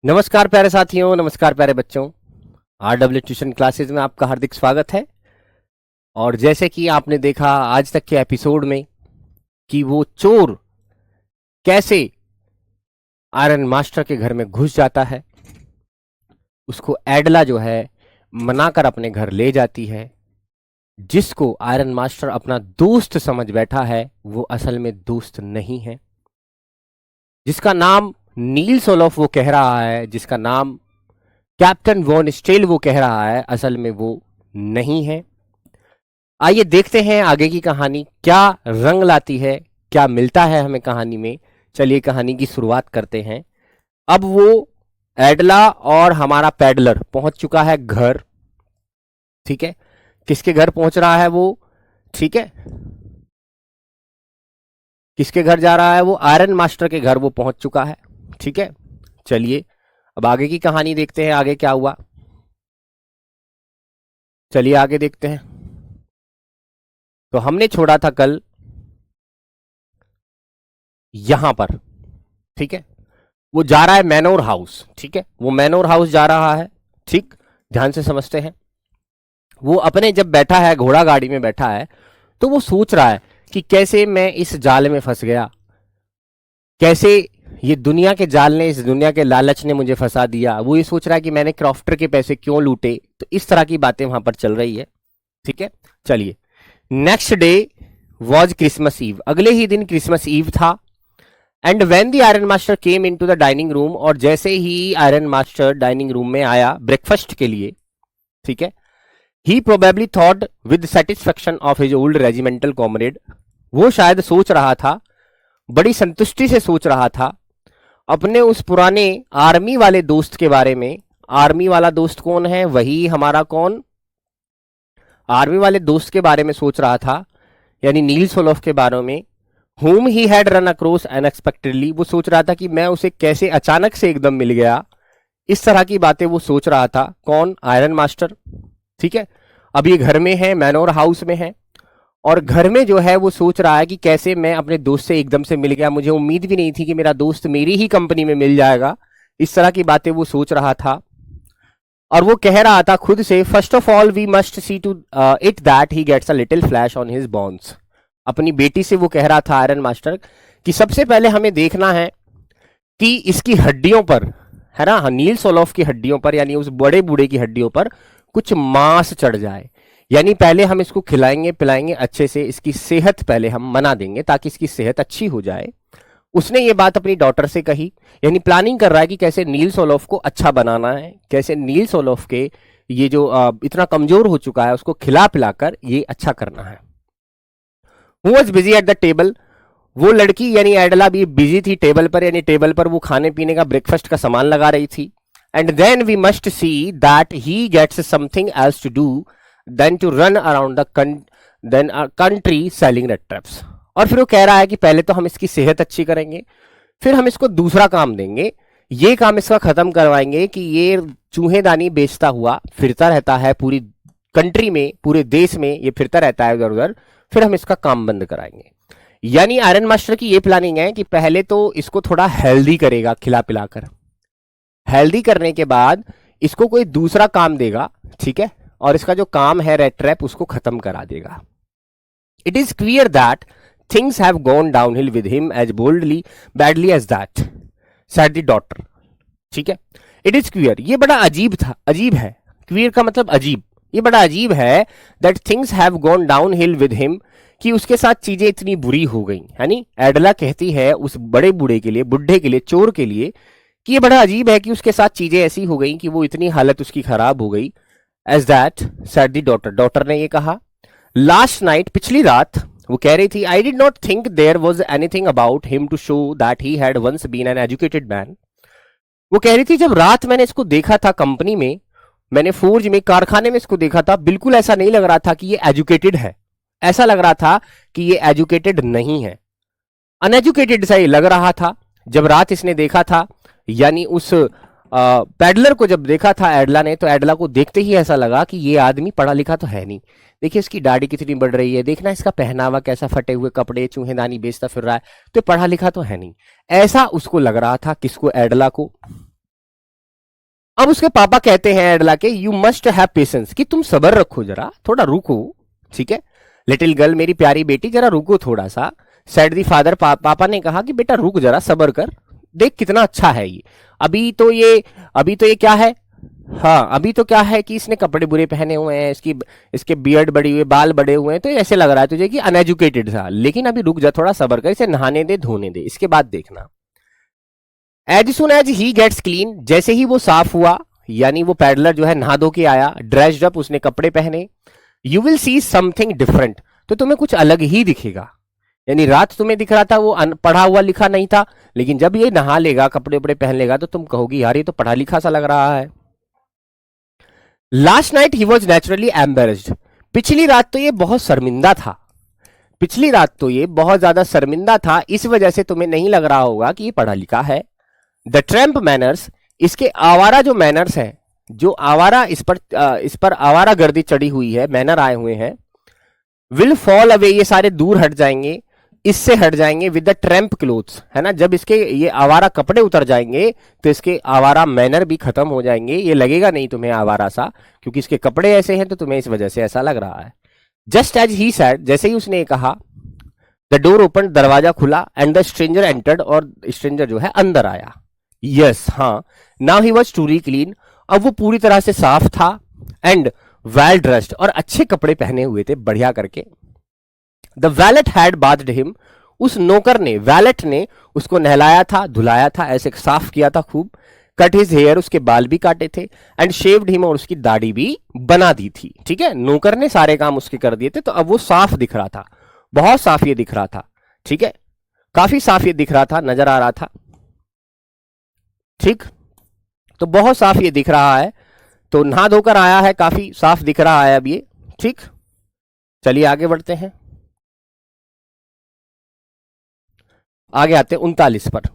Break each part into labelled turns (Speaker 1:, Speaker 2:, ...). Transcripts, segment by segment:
Speaker 1: नमस्कार प्यारे साथियों, नमस्कार प्यारे बच्चों। RW ट्यूशन क्लासेस में आपका हार्दिक स्वागत है। और जैसे कि आपने देखा आज तक के एपिसोड में कि वो चोर कैसे आयरन मास्टर के घर में घुस जाता है, उसको एडला जो है मनाकर अपने घर ले जाती है। जिसको आयरन मास्टर अपना दोस्त समझ बैठा है वो असल में दोस्त नहीं है। जिसका नाम नील सोलोफ वो कह रहा है, जिसका नाम कैप्टन वॉन स्टेल वो कह रहा है, असल में वो नहीं है। आइए देखते हैं आगे की कहानी क्या रंग लाती है, क्या मिलता है हमें कहानी में। चलिए कहानी की शुरुआत करते हैं। अब वो एडला और हमारा पैडलर पहुंच चुका है घर। ठीक है, किसके घर पहुंच रहा है वो? ठीक है, किसके घर जा रहा है वो? आयरन मास्टर के घर वो पहुंच चुका है। ठीक है, चलिए अब आगे की कहानी देखते हैं, आगे क्या हुआ। चलिए आगे देखते हैं। तो हमने छोड़ा था कल यहां पर। ठीक है, वो जा रहा है मैनोर हाउस। ठीक है, वो मैनोर हाउस जा रहा है। ठीक, ध्यान से समझते हैं। वो अपने जब बैठा है घोड़ा गाड़ी में बैठा है तो वो सोच रहा है कि कैसे मैं इस जाल में फंस गया, कैसे ये दुनिया के जाल ने, इस दुनिया के लालच ने मुझे फंसा दिया। वो ये सोच रहा है कि मैंने क्रॉफ्टर के पैसे क्यों लूटे। तो इस तरह की बातें वहां पर चल रही है। ठीक है, चलिए। Next day was Christmas eve. अगले ही दिन क्रिसमस ईव था। And when the iron master came in to the dining room, और जैसे ही आयरन मास्टर डाइनिंग रूम में आया ब्रेकफास्ट के लिए, ठीक है, he probably thought with satisfaction of his old regimental comrade. वो शायद सोच रहा था, बड़ी संतुष्टि से सोच रहा था अपने उस पुराने आर्मी वाले दोस्त के बारे में। आर्मी वाला दोस्त कौन है? वही हमारा कौन, आर्मी वाले दोस्त के बारे में सोच रहा था, यानी नील सोलोफ के बारे में। whom he had run across unexpectedly। वो सोच रहा था कि मैं उसे कैसे अचानक से एकदम मिल गया। इस तरह की बातें वो सोच रहा था। कौन? Iron master. ठीक है, अब ये घर में है, मैनोर हाउस में है, और घर में जो है वो सोच रहा है कि कैसे मैं अपने दोस्त से एकदम से मिल गया। मुझे उम्मीद भी नहीं थी कि मेरा दोस्त मेरी ही कंपनी में मिल जाएगा। इस तरह की बातें वो सोच रहा था। और वो कह रहा था खुद से, first of all we must see to it that he gets a little flesh on his bones. अपनी बेटी से वो कह रहा था आयरन मास्टर कि सबसे पहले हमें देखना है कि इसकी हड्डियों पर, है ना, नील सोलोफ की हड्डियों पर, यानी उस बड़े बूढ़े की हड्डियों पर कुछ मांस चढ़ जाए। यानी पहले हम इसको खिलाएंगे पिलाएंगे अच्छे से, इसकी सेहत पहले हम बना देंगे ताकि इसकी सेहत अच्छी हो जाए। उसने ये बात अपनी डॉटर से कही, यानी प्लानिंग कर रहा है कि कैसे नील सोलोफ को अच्छा बनाना है, कैसे नील सोलोफ के ये जो इतना कमजोर हो चुका है उसको खिला पिलाकर ये अच्छा करना है। Who was busy at the table. वो लड़की यानी एडला भी बिजी थी टेबल पर, यानी टेबल पर वो खाने पीने का ब्रेकफास्ट का सामान लगा रही थी। And then we must see that he gets something else to do than to run around the country selling rat traps. और फिर वो कह रहा है कि पहले तो हम इसकी सेहत अच्छी करेंगे, फिर हम इसको दूसरा काम देंगे। ये काम इसका खत्म करवाएंगे कि ये चूहेदानी बेचता हुआ फिरता रहता है पूरी कंट्री में, पूरे देश में ये फिरता रहता है उधर उधर। फिर हम इसका काम बंद कराएंगे। यानी आयरन मास्टर की ये प्लानिंग है कि पहले तो इसको थोड़ा हेल्दी करेगा खिला पिलाकर, हेल्दी करने के बाद इसको कोई दूसरा काम देगा। ठीक है, और इसका जो काम है रेड ट्रैप उसको खत्म करा देगा। It is clear that things have gone downhill with him as boldly badly as that said the daughter. ठीक है, इट इज क्लियर, ये बड़ा अजीब था, अजीब है। क्लियर का मतलब अजीब, ये बड़ा अजीब है that things have gone down hill with him, कि उसके साथ चीजें इतनी बुरी हो गई। यानी एडला कहती है उस बड़े बूढ़े के लिए, बुढ़े के लिए, चोर के लिए, कि ये बड़ा अजीब है कि उसके साथ चीजें ऐसी हो गई कि वो इतनी हालत उसकी खराब हो गई। As that said the daughter, daughter ने ये कहा। लास्ट नाइट, पिछली रात, वो कह रही थी, I did not think there was anything about him to show that he had once been an educated man. वो कह रही थी जब रात मैंने इसको देखा था कंपनी में, मैंने फोर्ज में, कारखाने में इसको देखा था, बिल्कुल ऐसा नहीं लग रहा था कि ये एजुकेटेड है। ऐसा लग रहा था कि ये एजुकेटेड नहीं है, अनएजुकेटेड सा ही लग रहा था जब रात इसने देखा था। यानी उस पैडलर को जब देखा था एडला ने, तो एडला को देखते ही ऐसा लगा कि ये आदमी पढ़ा लिखा तो है नहीं। देखिए इसकी दाढ़ी कितनी बढ़ रही है, देखना इसका पहनावा कैसा, फटे हुए कपड़े, चूहेदानी बेचता फिर रहा है, तो पढ़ा लिखा तो है नहीं। ऐसा उसको लग रहा था। किसको? एडला को। अब उसके पापा कहते हैं एडला के, यू मस्ट हैव पेशेंस, कि तुम सबर रखो, जरा थोड़ा रुको, ठीक है। लिटिल गर्ल, मेरी प्यारी बेटी जरा रुको थोड़ा सा। सेड दी फादर, पापा ने कहा कि बेटा रुक जरा, सबर कर, देख कितना अच्छा है ये। अभी तो ये क्या है, हाँ अभी तो क्या है कि इसने कपड़े बुरे पहने हुए हैं, इसके बियर्ड बड़ी हुई, बाल बड़े हुए हैं, तो ऐसे लग रहा है तुझे कि अनएजुकेटेड था, लेकिन अभी रुक जा, थोड़ा सबर कर, इसे नहाने दे, धोने दे, इसके बाद देखना। As soon as he gets clean, जैसे ही वो साफ हुआ, यानी वो पैडलर जो है नहा धो के आया, ड्रेस्ड अप, उसने कपड़े पहने, you will see something different, तो तुम्हें कुछ अलग ही दिखेगा। यानी रात तुम्हें दिख रहा था वो पढ़ा हुआ लिखा नहीं था, लेकिन जब ये नहा लेगा, कपड़े उपड़े पहन लेगा, तो तुम कहोगी यार ये तो पढ़ा लिखा सा लग रहा है। Last night he was naturally embarrassed, पिछली रात तो ये बहुत शर्मिंदा था, पिछली रात तो ये बहुत ज्यादा शर्मिंदा था, इस वजह से तुम्हें नहीं लग रहा होगा कि ये पढ़ा लिखा है। द ट्रैम्प मैनर्स, इसके आवारा जो मैनर्स हैं, जो आवारा इस पर आवारा गर्दी चढ़ी हुई है, मैनर आए हुए हैं, विल फॉल अवे, ये सारे दूर हट जाएंगे, इससे हट जाएंगे, विद द ट्रैम्प क्लोथ्स, है ना, जब इसके ये आवारा कपड़े उतर जाएंगे तो इसके आवारा मैनर भी खत्म हो जाएंगे, ये लगेगा नहीं तुम्हें आवारा सा, क्योंकि इसके कपड़े ऐसे हैं तो तुम्हें इस वजह से ऐसा लग रहा है। जस्ट एज ही सैड, जैसे ही उसने कहा, द डोर ओपन, दरवाजा खुला, एंड द स्ट्रेंजर एंटर्ड, और स्ट्रेंजर जो है अंदर आया। यस, हाँ, now he was truly clean, अब वो पूरी तरह से साफ था, एंड वेल ड्रेस्ड, और अच्छे कपड़े पहने हुए थे बढ़िया करके। The wallet had bathed him, उस नौकर ने, वैलेट ने उसको नहलाया था, धुलाया था, ऐसे साफ किया था खूब। कट हिज हेयर, उसके बाल भी काटे थे, एंड शेव्ड हिम, और उसकी दाढ़ी भी बना दी थी, ठीक है, नौकर ने सारे काम उसके कर दिए थे, तो अब वो साफ दिख रहा था, बहुत साफ ये दिख रहा था, ठीक है, काफी साफ ये दिख रहा था, नजर आ रहा था, ठीक, तो बहुत साफ ये दिख रहा है, तो नहा धोकर आया है, काफी साफ दिख रहा है अब ये, ठीक। चलिए आगे बढ़ते हैं, आगे आते हैं 39 पर,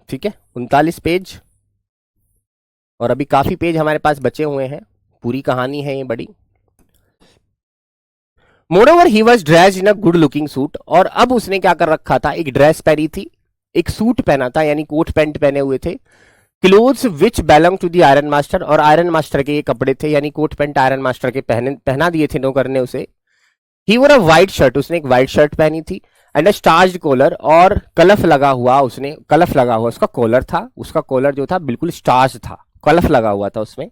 Speaker 1: ठीक है, 39 पेज, और अभी काफी पेज हमारे पास बचे हुए हैं, पूरी कहानी है ये बड़ी। Moreover he was dressed in a good looking suit, और अब उसने क्या कर रखा था, एक ड्रेस पहनी थी, एक सूट पहना था, यानी कोट पैंट पहने हुए थे। Clothes which belong to the iron master, और आयरन मास्टर के ये कपड़े थे, यानी कोट पैंट आयरन मास्टर के पहना दिए थे नौकर ने उसे। ही वोर अ व्हाइट शर्ट, उसने एक व्हाइट शर्ट पहनी थी, एंड अ स्टार्च्ड कॉलर, और कलफ लगा हुआ, उसने कलफ लगा हुआ उसका कॉलर था, उसका कॉलर जो था बिल्कुल स्टार्च था, कलफ लगा हुआ था उसमें।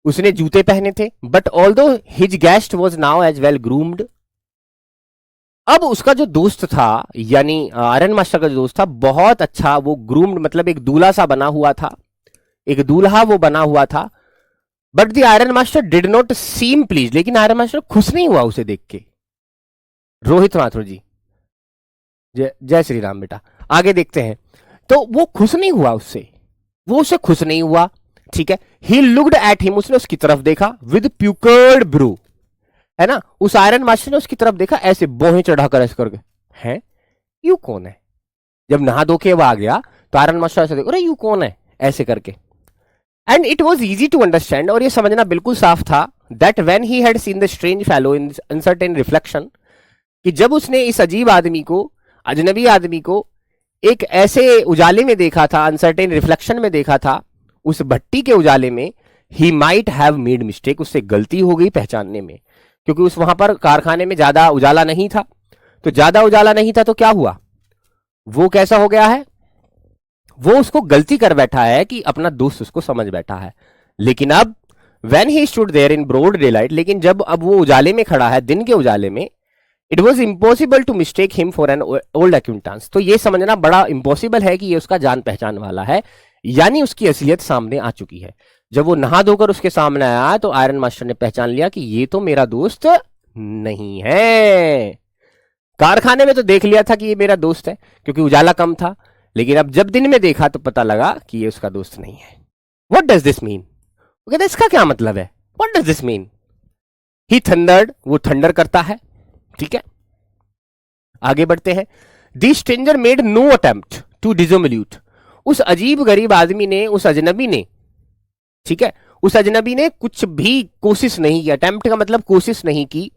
Speaker 1: उसने जूते पहने थे, but although his guest was now as well groomed, अब उसका जो दोस्त था, यानी आयरन मास्टर का जो दोस्त था, बहुत अच्छा वो ग्रूम्ड, मतलब एक दूल्हा सा बना हुआ था, एक दूल्हा वो बना हुआ था। But the iron master did not seem please, लेकिन आयरन मास्टर खुश नहीं हुआ उसे देख के। रोहित माथुर जी, जय श्री राम बेटा, आगे देखते हैं। तो वो खुश नहीं हुआ उससे, वो उससे खुश नहीं हुआ, ठीक है। ही लुक्ड एट हिम, उसने उसकी तरफ देखा, विद प्यूकर्ड ब्रू, है ना, उस आयरन मास्टर ने उसकी तरफ देखा, ऐसे बोहें चढ़ाकर ऐसे करके, हैं यू कौन है। जब नहा धो के वो आ गया तो आयरन मास्टर ऐसे देखो, अरे यू कौन है, ऐसे करके। And it was easy to understand, और ये समझना बिल्कुल साफ था, that when he had seen the strange fellow in uncertain reflection, कि जब उसने इस अजीब आदमी को, अजनबी आदमी को एक ऐसे उजाले में देखा था, अनसर्टेन रिफ्लेक्शन में देखा था, उस भट्टी के उजाले में, he might have made mistake, उससे गलती हो गई पहचानने में, क्योंकि उस वहां पर कारखाने में ज्यादा उजाला नहीं था, तो ज्यादा उजाला नहीं था तो क्या हुआ, वो कैसा हो गया है, वो उसको गलती कर बैठा है कि अपना दोस्त उसको समझ बैठा है। लेकिन अब when he stood there in broad daylight, लेकिन जब अब वो उजाले में खड़ा है, दिन के उजाले में, it was impossible to mistake him for an old acquaintance, तो ये समझना बड़ा इंपॉसिबल है कि ये उसका जान पहचान वाला है, यानी उसकी असलियत सामने आ चुकी है। जब वो नहा धोकर उसके सामने आया तो आयरन मास्टर ने पहचान लिया कि ये तो मेरा दोस्त नहीं है। कारखाने में तो देख लिया था कि ये मेरा दोस्त है, क्योंकि उजाला कम था, लेकिन अब जब दिन में देखा तो पता लगा कि ये उसका दोस्त नहीं है। व्हाट डज दिस मीन, वो कहता है इसका क्या मतलब है, what does this mean. He thundered, वो थंडर करता है, ठीक है। आगे बढ़ते हैं। The stranger made no attempt to dissimulate, उस अजीब गरीब आदमी ने, उस अजनबी ने, ठीक है, उस अजनबी ने कुछ भी कोशिश नहीं की, अटेम्प्ट का मतलब कोशिश नहीं की,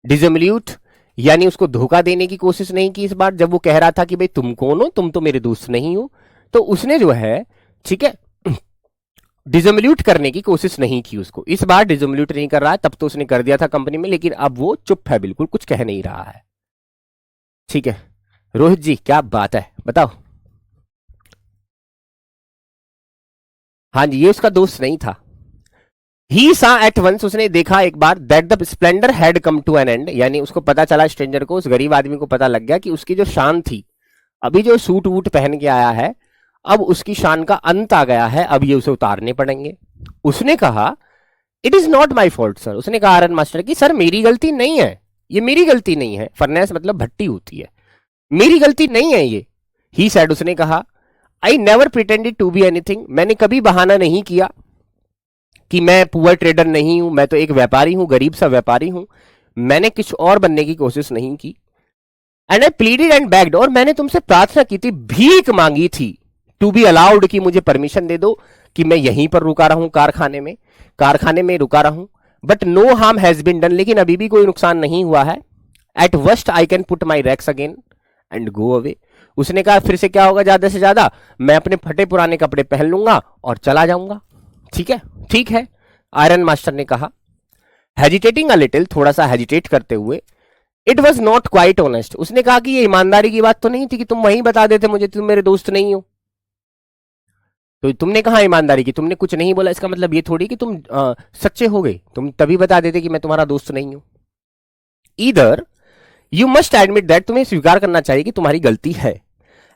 Speaker 1: डिसोमिल्यूट यानी उसको धोखा देने की कोशिश नहीं की। इस बार जब वो कह रहा था कि भाई तुम कौन हो, तुम तो मेरे दोस्त नहीं हो, तो उसने जो है, ठीक है, डिजोल्यूट करने की कोशिश नहीं की उसको। इस बार डिजोल्यूट नहीं कर रहा है, तब तो उसने कर दिया था कंपनी में, लेकिन अब वो चुप है, बिल्कुल कुछ कह नहीं रहा है। ठीक है रोहित जी, क्या बात है बताओ। हाँ जी, ये उसका दोस्त नहीं था। ही सा एट वंस, उसने देखा एक बार, that the splendour had come to an end, यानी उसको पता चला, स्ट्रेंजर को, उस गरीब आदमी को पता लग गया कि उसकी जो शान थी, अभी जो सूट वूट पहन के आया है, अब उसकी शान का अंत आ गया है, अब ये उसे उतारने पड़ेंगे। उसने कहा it is not my fault sir, उसने कहा आयरन मास्टर की, सर मेरी गलती नहीं है, ये मेरी गलती नहीं है, फर्नेस मतलब भट्टी होती है, मेरी गलती नहीं है ये। ही सैड, उसने कहा I never pretended to be anything, मैंने कभी बहाना नहीं किया कि मैं पुअर ट्रेडर नहीं हूं, मैं तो एक व्यापारी हूं, गरीब सा व्यापारी हूं, मैंने कुछ और बनने की कोशिश नहीं की। And I pleaded and bagged, और मैंने तुमसे प्रार्थना की थी, भीख मांगी थी, टू बी अलाउड, कि मुझे परमिशन दे दो कि मैं यहीं पर रुका रहूं, कारखाने में रुका रहूं। But no harm has been done, लेकिन अभी भी कोई नुकसान नहीं हुआ है। At worst I can put my rags again and go away, उसने कहा फिर से क्या होगा, ज्यादा से ज्यादा मैं अपने फटे पुराने कपड़े पहन लूंगा और चला जाऊंगा। ठीक है, ठीक है, आयरन मास्टर ने कहा, हेजिटेटिंग अ लिटिल, थोड़ा सा हेजिटेट करते हुए। It was not quite honest, उसने कहा कि ये ईमानदारी की बात तो नहीं थी कि तुम वहीं बता देते मुझे तुम मेरे दोस्त नहीं हो। तो तुमने कहा ईमानदारी की, तुमने कुछ नहीं बोला, इसका मतलब ये थोड़ी कि तुम सच्चे हो गए, तुम तभी बता देते कि मैं तुम्हारा दोस्त नहीं हूं। Either you must admit that, तुम्हें स्वीकार करना चाहिए कि तुम्हारी गलती है।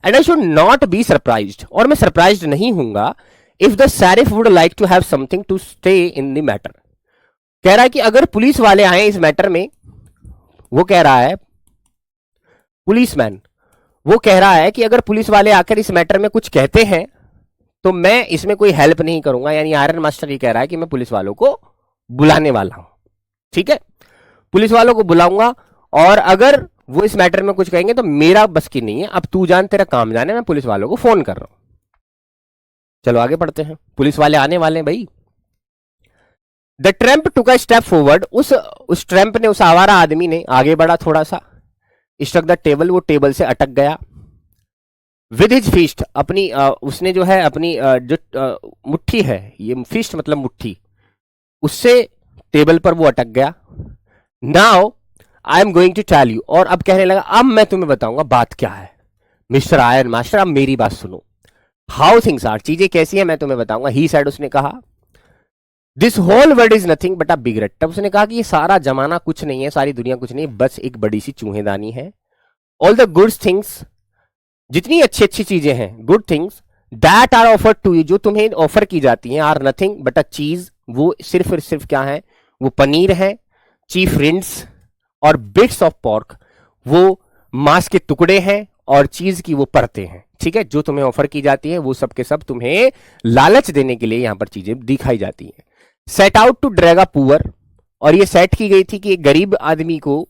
Speaker 1: And I should not be surprised, और मैं सरप्राइज्ड नहीं हूंगा, if the sheriff would like to have something to stay in the matter. कह रहा है कि अगर पुलिस वाले आए इस मैटर में, वो कह रहा है पुलिसमैन, वो कह रहा है कि अगर पुलिस वाले आकर इस मैटर में कुछ कहते हैं तो मैं इसमें कोई हेल्प नहीं करूंगा। यानी आयरन मास्टर ये कह रहा है कि मैं पुलिस वालों को बुलाने वाला हूं। ठीक है, पुलिस वालों को बुलाऊंगा, और अगर वो इस मैटर में कुछ कहेंगे तो मेरा बस की नहीं है, अब तू जान तेरा काम जाने, मैं पुलिस वालों को फोन कर रहा हूं। चलो आगे पढ़ते हैं, पुलिस वाले आने वाले हैं भाई। The tramp took a step forward, उस ट्रैम्प ने, उस आवारा आदमी ने आगे बढ़ा थोड़ा सा। स्ट्रक द टेबल, वो टेबल से अटक गया। विद हिज फिस्ट, अपनी उसने जो है अपनी जो मुट्ठी है, ये फिस्ट मतलब मुट्ठी, उससे टेबल पर वो अटक गया। Now I am going to tell you, और अब कहने लगा अब मैं तुम्हें बताऊंगा बात क्या है। मिस्टर आयरन मास्टर, अब मेरी बात सुनो। हाउ थिंग्स आर, चीजें कैसी है मैं तुम्हें बताऊंगा। ही सेड, उसने कहा this whole world is nothing but a big rat, तब उसने कहा कि ये सारा जमाना कुछ नहीं है, सारी दुनिया कुछ नहीं है, बस एक बड़ी सी चूहेदानी है। ऑल द गुड थिंग्स, जितनी अच्छी अच्छी चीजें हैं, good things that are offered to you, जो तुम्हें ऑफर की जाती हैं, आर नथिंग बट अ चीज, वो सिर्फ और सिर्फ क्या है, वो पनीर है, चीफ रिंड्स और बिट्स ऑफ पॉर्क, वो मांस के टुकड़े हैं, और चीज की वो परतें हैं। ठीक है, जो तुम्हें ऑफर की जाती है वो सब के सब तुम्हें लालच देने के लिए यहां पर चीजें दिखाई जाती हैं। Set out to drag a poor, और ये सेट की गई थी कि एक गरीब आदमी को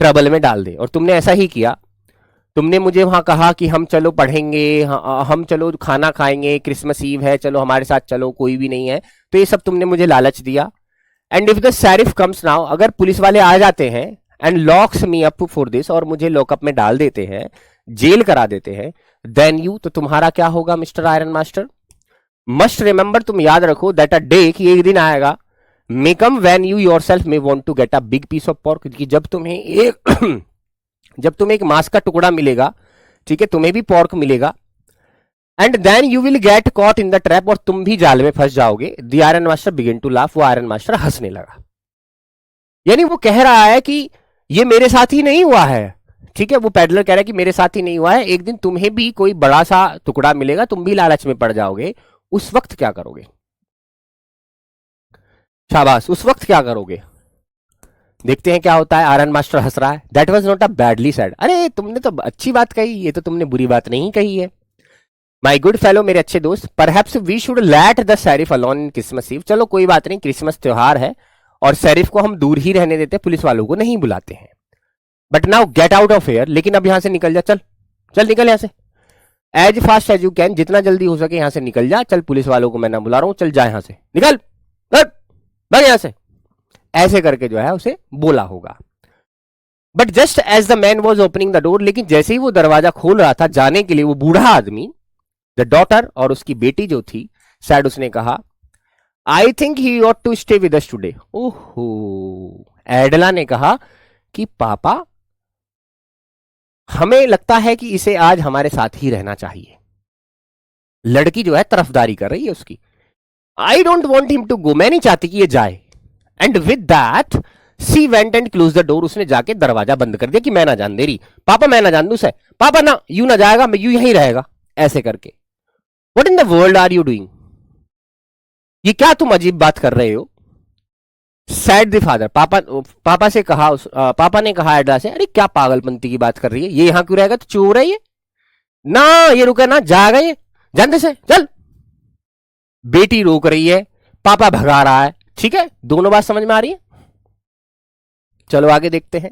Speaker 1: ट्रबल में डाल दे, और तुमने ऐसा ही किया। तुमने मुझे वहां कहा कि हम चलो पढ़ेंगे, हम चलो खाना खाएंगे, क्रिसमस ईव है, चलो हमारे साथ चलो, कोई भी नहीं है, तो ये सब तुमने मुझे लालच दिया। And if the Sharif comes now, अगर पुलिस वाले आ जाते हैं, and locks me up for this, और मुझे लॉकअप में डाल देते हैं, जेल करा देते हैं, देन यू, तो तुम्हारा क्या होगा mister iron master. Must remember, तुम याद रखो, दैट अ डे, कि एक दिन आएगा, may come when you yourself may want to get a big piece of pork, कि जब तुम्हें एक मांस का टुकड़ा मिलेगा, ठीक है, तुम्हें भी पोर्क मिलेगा, and then you will get caught in the trap, और तुम भी जाल में फंस जाओगे। The iron master begin to laugh, वो आयरन मास्टर हंसने लगा। यानी वो कह रहा है कि ये मेरे साथ ही नहीं हुआ है। ठीक है, वो पैडलर कह रहा है कि मेरे साथ ही नहीं हुआ है, एक दिन तुम्हें भी कोई बड़ा सा टुकड़ा मिलेगा, तुम भी लालच में पड़ जाओगे, उस वक्त क्या करोगे। शाबाश, उस वक्त क्या करोगे। देखते हैं क्या होता है। आयरन मास्टर हंस रहा है। That was not a badly said, अरे तुमने तो अच्छी बात कही, ये तो तुमने बुरी बात नहीं कही है। माई गुड फेलो, मेरे अच्छे दोस्त, perhaps we should let the sheriff alone in Christmas eve, चलो कोई बात नहीं, क्रिसमस त्योहार है और शेरिफ को हम दूर ही रहने देते, पुलिस वालों को नहीं बुलाते हैं। But now get out of here, लेकिन अब यहां से निकल जा, चल चल निकल यहां से, as fast as you can, जितना जल्दी हो सके यहां से निकल जा, चल पुलिस वालों को मैं ना बुला रहा हूं, चल जा यहां से, निकल भाग यहां से, ऐसे करके जो है उसे बोला होगा। But just as the man was opening the door, लेकिन जैसे ही वो दरवाजा खोल रहा था जाने के लिए, वो बूढ़ा आदमी, द डॉटर और उसकी बेटी जो थी, शायद उसने कहा I think he ought to stay with us today. ओहो, एडला ने कहा कि पापा हमें लगता है कि इसे आज हमारे साथ ही रहना चाहिए। लड़की जो है तरफदारी कर रही है उसकी। I don't want him to go, मैं नहीं चाहती कि ये जाए। And with that she went and close the door, उसने जाके दरवाजा बंद कर दिया कि मैं ना जान दे रही, पापा मैं ना जान दूं से, पापा ना यू ना जाएगा, मैं यू यहीं रहेगा, ऐसे करके। What in the world are you doing, ये क्या तुम अजीब बात कर रहे हो। सैड द फादर, पापा से कहा पापा ने कहा एडला से, अरे क्या पागलपंती की बात कर रही है, ये यहां क्यों रहेगा, तो चोर है ये ना, ये रुका ना, जाएगा ये, जानते से चल। बेटी रोक रही है, पापा भगा रहा है, ठीक है, दोनों बात समझ में आ रही है। चलो आगे देखते हैं।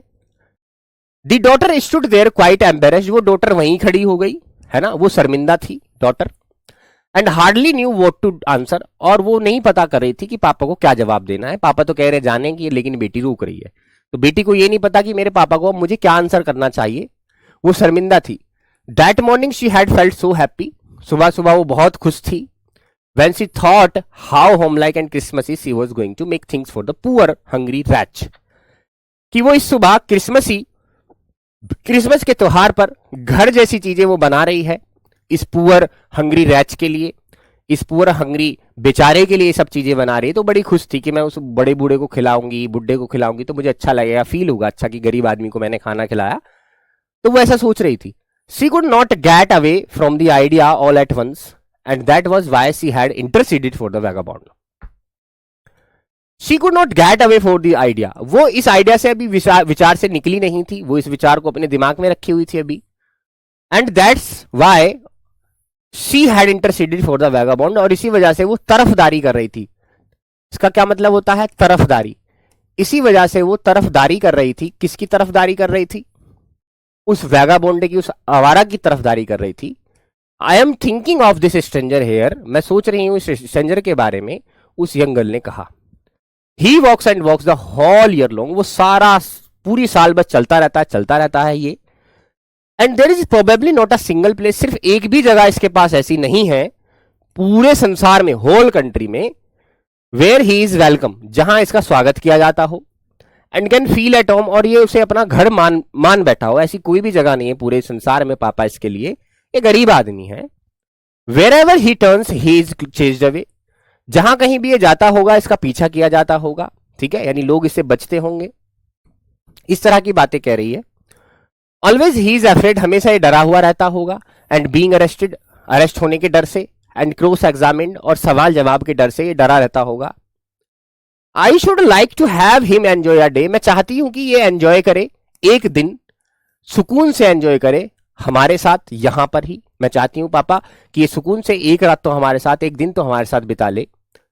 Speaker 1: The daughter stood there quite embarrassed, वो डॉटर वहीं खड़ी हो गई है ना, वो शर्मिंदा थी daughter. And hardly knew what to answer, और वो नहीं पता कर रही थी कि पापा को क्या जवाब देना है। पापा तो कह रहे जाने की, लेकिन बेटी रोक रही है, तो बेटी को ये नहीं पता कि मेरे पापा को अब मुझे क्या आंसर करना चाहिए, वो शर्मिंदा थी। That morning she had felt so happy, सुबह सुबह वो बहुत खुश थी। When she thought how homelike and Christmassy she was going to make things for the poor hungry wretch, कि वो इस सुबह क्रिसमस के त्योहार पर घर जैसी चीजें वो बना रही है इस पुअर हंग्री रैच के लिए, इस पुअर हंग्री बेचारे के लिए सब चीजें बना रही है। तो बड़ी खुश थी कि मैं उस बड़े बूढ़े को खिलाऊंगी, बुढ़े को खिलाऊंगी, तो मुझे अच्छा लगेगा, फील होगा अच्छा कि गरीब आदमी को मैंने खाना खिलाया। तो वो ऐसा सोच रही थी। She could not get away from the idea all at once, and that was why she had interceded for the vagabond. She could not get away for the idea, वो इस आइडिया से अभी विचार से निकली नहीं थी, वो इस विचार को अपने दिमाग में रखी हुई थी अभी। and that's why she had interceded for the vagabond, और इसी वजह से वो तरफदारी कर रही थी। इसका क्या मतलब होता है, तरफदारी। इसी वजह से वो तरफदारी कर रही थी, किसकी तरफदारी कर रही थी, उस वैगाबॉन्ड की, उस आवारा की तरफदारी कर रही थी। I am thinking of this stranger here, मैं सोच रही हूं इस स्ट्रेंजर के बारे में, उस यंग गर्ल ने कहा। He walks and walks the whole year long, वो सारा पूरी साल बस चलता रहता है ये। And there is probably not a single place, सिर्फ एक भी जगह इसके पास ऐसी नहीं है पूरे संसार में, होल कंट्री में, वेयर ही इज वेलकम, जहां इसका स्वागत किया जाता हो। And can feel at home, और ये उसे अपना घर मान बैठा हो। ऐसी कोई भी जगह नहीं है पूरे संसार में पापा इसके लिए, ये गरीब आदमी है। Wherever he turns he is chased away, जहां कहीं भी ये जाता होगा इसका पीछा किया जाता होगा, ठीक है, यानी लोग इससे बचते होंगे, इस तरह की बातें कह रही है। ऑलवेज ही इज अफ्रेड, हमेशा ये डरा हुआ रहता होगा। एंड बीइंग अरेस्टेड, अरेस्ट होने के डर से। एंड क्रॉस एग्जामिन्ड, और सवाल जवाब के डर से ये डरा रहता होगा। I should like to have him enjoy a day, मैं चाहती हूं कि ये एंजॉय करे एक दिन, सुकून से एंजॉय करे हमारे साथ यहां पर ही। मैं चाहती हूं पापा कि ये सुकून से एक रात तो हमारे साथ, एक दिन तो हमारे साथ बिता ले,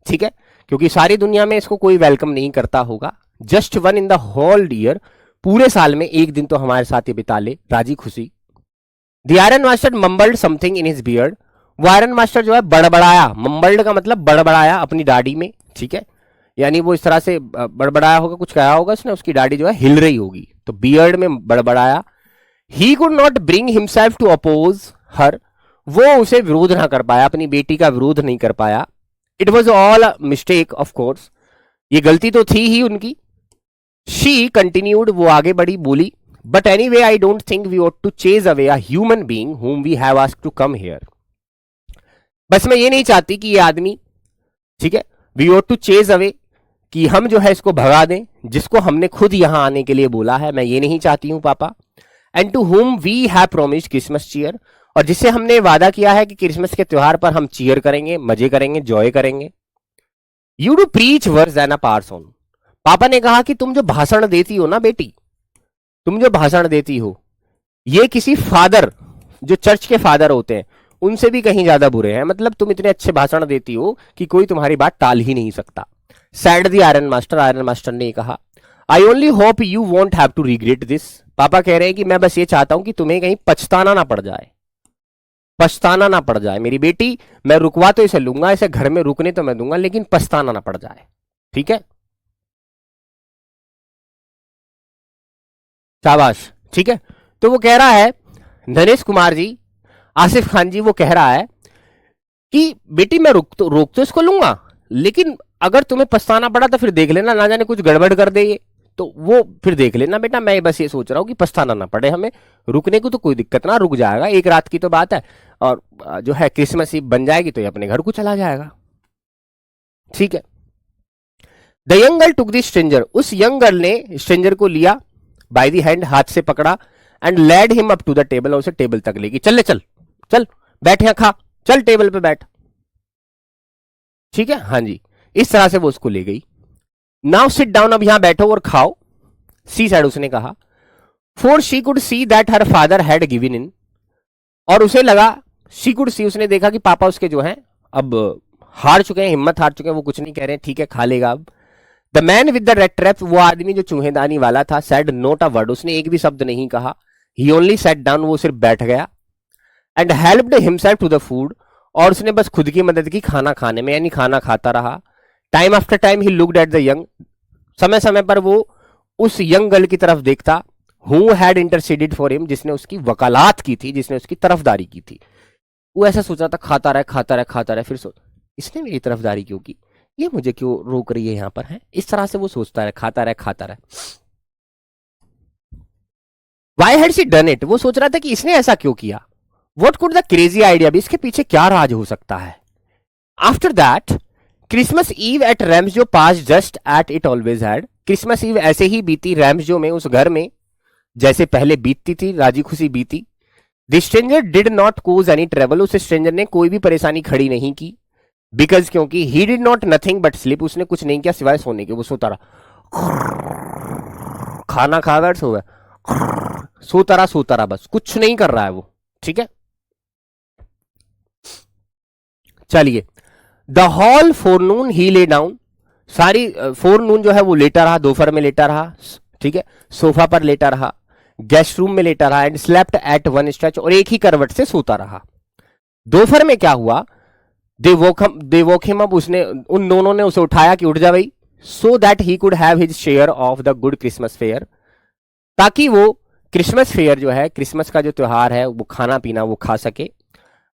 Speaker 1: ठीक है, क्योंकि सारी दुनिया में इसको कोई वेलकम नहीं करता होगा। Just one in the whole year, पूरे साल में एक दिन तो हमारे साथ ये बिता ले राजी खुशी। The iron master mumbled something in his beard, वो आयरन मास्टर जो है बड़बड़ाया, मम्बल्ड का मतलब बड़बड़ाया अपनी दाढ़ी में, ठीक है, यानी वो इस तरह से बड़बड़ाया होगा, कुछ कहा होगा उसने, उसकी दाढ़ी जो है हिल रही होगी, तो बियर्ड में बड़बड़ाया। He could not bring himself to oppose her, वो उसे विरोध ना कर पाया, अपनी बेटी का विरोध नहीं कर पाया। It was all a mistake, of course, ये गलती तो थी ही उनकी। She continued, वो आगे बढ़ी, बोली, but anyway I don't think we ought to chase away a human being whom we have asked to come here. बस मैं ये नहीं चाहती कि ये आदमी, ठीक है, we ought to chase away, कि हम जो है इसको भगा दें, जिसको हमने खुद यहां आने के लिए बोला है, मैं ये नहीं चाहती हूं पापा। And to whom we have promised Christmas cheer, और जिससे हमने वादा किया है कि क्रिसमस के त्योहार पर हम चीयर करेंगे, मजे करेंगे, जॉय करेंगे। You do preach worse than a parson, पापा ने कहा कि तुम जो भाषण देती हो ना बेटी, तुम जो भाषण देती हो, ये किसी फादर, जो चर्च के फादर होते हैं, उनसे भी कहीं ज्यादा बुरे हैं। मतलब तुम इतने अच्छे भाषण देती हो कि कोई तुम्हारी बात टाल ही नहीं सकता। Said the iron master, iron master ने कहा, I only hope you won't have to regret this, पापा कह रहे हैं कि मैं बस ये चाहता हूं कि तुम्हें कहीं पछताना ना पड़ जाए, पछताना ना पड़ जाए। मेरी बेटी, मैं रुकवा तो इसे लूंगा, इसे घर में रुकने तो मैं दूंगा, लेकिन पछताना ना पड़ जाए, ठीक है, शाबाश, ठीक है। तो वो कह रहा है, नरेश कुमार जी, आसिफ खान जी, वो कह रहा है कि बेटी मैं रोक तो इसको लूंगा, लेकिन अगर तुम्हें पछताना पड़ा तो फिर देख लेना, ना जाने कुछ गड़बड़ कर दे ये, तो वो फिर देख लेना बेटा। मैं बस ये सोच रहा हूं कि पछताना ना पड़े हमें। रुकने को तो कोई दिक्कत ना, रुक जाएगा, एक रात की तो बात है, और जो है क्रिसमस ईव बन जाएगी तो ये अपने घर को चला जाएगा। ठीक है। The young girl took the stranger, उस यंग गर्ल ने स्ट्रेंजर को लिया बाय द हैंड, हाथ से पकड़ा, and led him up to the table, और उसे टेबल तक लेगी। चल ले चल, चल बैठ यहां खा, चल टेबल पे बैठ। ठीक है, हाँ जी, इस तरह से वो उसको ले गई। नाउ सिट डाउन, अब यहां बैठो और खाओ, सी साइड उसने कहा। For she could see that her father had given in, और उसे लगा, शी कुड सी, उसने देखा कि पापा उसके जो हैं अब हार चुके हैं, हिम्मत हार चुके हैं, वो कुछ नहीं कह रहे हैं, ठीक है खा लेगा अब। The man with the red trap, वो आदमी जो चूहेदानी वाला था, सेड नोट अ वर्ड, उसने एक भी शब्द नहीं कहा। ही ओनली सेट डाउन, वो सिर्फ बैठ गया। And helped himself to the food, और उसने बस खुद की मदद की खाना खाने में, यानी खाना खाता रहा। Time after time he looked at the young, समय समय पर वो उस यंग गर्ल की तरफ देखता, who had interceded for him, जिसने उसकी वकालत की थी, जिसने उसकी तरफदारी की थी। वो ऐसा सोच रहा था, खाता रहे खाता रहे खाता रहे, फिर सोच इसने मेरी तरफदारी क्यों की, ये मुझे क्यों रोक रही है यहां पर, है इस तरह से वो सोचता रहे, खाता रहे खाता रहे। Why had she done it, वो सोच रहा था कि इसने ऐसा क्यों किया। What could the crazy idea be, इसके पीछे क्या राज हो सकता है। After that Christmas eve at Ramsjo pass just at it always had, Christmas eve ऐसे ही बीती रैम्सजो में, उस घर में जैसे पहले बीतती थी, राजी खुशी बीती। The stranger did not cause any trouble, उस स्ट्रेंजर ने कोई भी परेशानी खड़ी नहीं की। बिकॉज क्योंकि he did not nothing but sleep, उसने कुछ नहीं किया सिवाय सोने के, वो सोता रहा, खाना खा कर सो गया, सोता रहा, बस कुछ नहीं कर रहा है वो। ठीक है, चलिए। The hall फोरनून he lay down, सारी फोरनून जो है वो लेटा रहा, दोपहर में लेटा रहा, ठीक है, सोफा पर लेटा रहा, गेस्ट रूम में लेटा रहा, and slept at one stretch, और एक ही करवट से सोता रहा। दोपहर में क्या हुआ, दे वोक हिम अप, उसने उन दोनों ने उसे उठाया कि उठ जा भाई, so that he could have his share of the good Christmas fair, ताकि वो क्रिसमस फेयर जो है, क्रिसमस का जो त्योहार है, वो खाना पीना वो खा सके।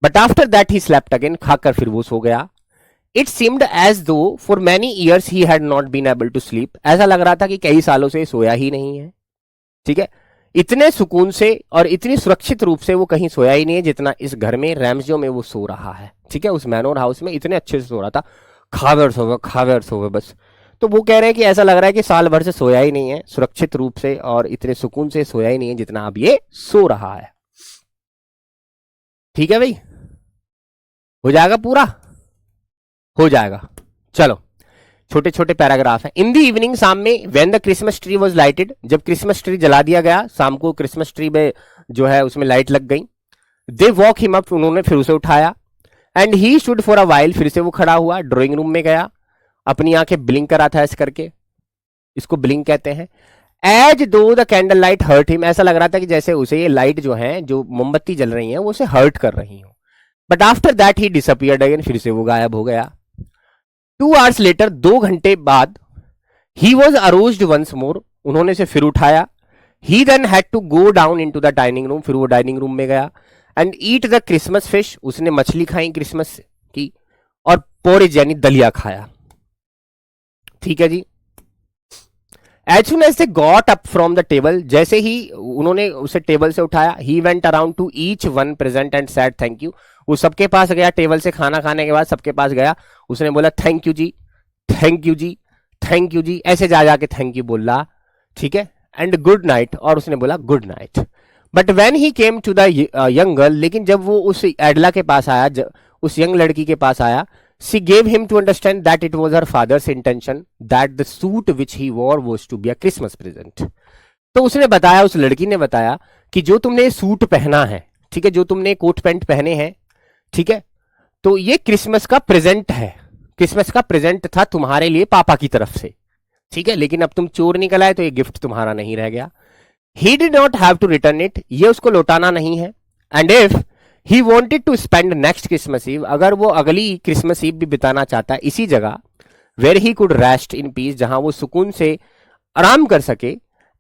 Speaker 1: But after that he slept again, खाकर फिर वो सो गया। It seemed as though for many years he had not been able to sleep, ऐसा लग रहा था कि कई सालों से सोया ही नहीं है। ठीक है, इतने सुकून से और इतनी सुरक्षित रूप से वो कहीं सोया ही नहीं है जितना इस घर में रैम्सजो में वो सो रहा है। ठीक है, उस मैनोर हाउस में इतने अच्छे से सो रहा था, खावे और सोवे बस। तो वो कह रहे हैं कि ऐसा लग रहा है कि साल भर से सोया ही नहीं है, सुरक्षित रूप से और इतने सुकून से सोया ही नहीं है जितना अब ये सो रहा है। ठीक है भाई, हो जाएगा पूरा, हो जाएगा। चलो, छोटे छोटे पैराग्राफ हैं। इन द इवनिंग, शाम में, when the Christmas tree was lighted, जब क्रिसमस ट्री जला दिया गया, शाम को क्रिसमस ट्री में जो है उसमें लाइट लग गई। दे वॉक हिम अप, उन्होंने फिर उसे उठाया। And he stood for a while, फिर से वो खड़ा हुआ, ड्राइंग रूम में गया, अपनी आंखें ब्लिंक करा था ऐसे करके, इसको ब्लिंक कहते हैं। As though the candle light hurt him, ऐसा लग रहा था कि जैसे उसे ये लाइट जो है, जो मोमबत्ती जल रही है, वो उसे हर्ट कर रही हो। But after that he disappeared again, फिर से वो गायब हो गया। 2 आवर्स लेटर, 2 घंटे बाद, ही वॉज अरोज्ड वंस मोर, उन्होंने से फिर उठाया। He then had to go down in to the dining room, फिर वो डाइनिंग रूम में गया। And eat the Christmas fish, उसने मछली खाई क्रिसमस की, और पोरिज यानी दलिया खाया। ठीक है जी। As soon as they got up from the table, जैसे ही उन्होंने उसे टेबल से उठाया, he went around to each one present and said thank you, वो सबके पास गया, टेबल से खाना खाने के बाद सबके पास गया, उसने बोला thank you ji, thank you ji, thank you ji, ऐसे जा जाके थैंक यू बोल रहा। ठीक है, एंड गुड नाइट, और उसने बोला good night. But when he came to the young girl, लेकिन जब वो उस एडला के पास आया, उस यंग लड़की के पास आया, she gave him to understand that it was her father's intention that the suit which he wore was to be a Christmas present. तो उसने बताया, उस लड़की ने बताया कि जो तुमने सूट पहना है, ठीक है, जो तुमने कोट पैंट पहने हैं, ठीक है, तो ये क्रिसमस का प्रेजेंट है, क्रिसमस का प्रेजेंट था तुम्हारे लिए पापा की तरफ से। ठीक है, लेकिन अब तुम चोर निकल आए तो ये गिफ्ट तुम्हारा नहीं रह गया। He did not have to return it, ये उसको लौटाना नहीं है। And if he wanted to spend next Christmas Eve, अगर वो अगली क्रिसमस ईव भी बिताना चाहता है इसी जगह, where he could rest in peace, जहां वो सुकून से आराम कर सके,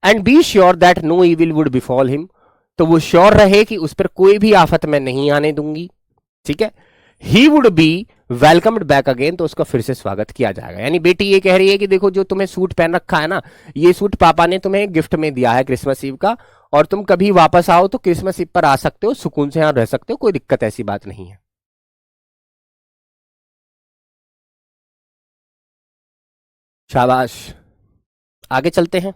Speaker 1: and be sure that no evil would befall him, तो वो श्योर रहे कि उस पर कोई भी आफत मैं नहीं आने दूंगी। ठीक है, he would be welcomed back again, तो उसका फिर से स्वागत किया जाएगा। यानी बेटी ये कह रही है कि देखो जो तुम्हें सूट पहन रखा है ना, ये सूट पापा ने तुम्हें गिफ्ट में दिया है क्रिसमस ईव का, और तुम कभी वापस आओ तो क्रिसमस ईव पर आ सकते हो, सुकून से यहां रह सकते हो, कोई दिक्कत ऐसी बात नहीं है। शाबाश, आगे चलते हैं।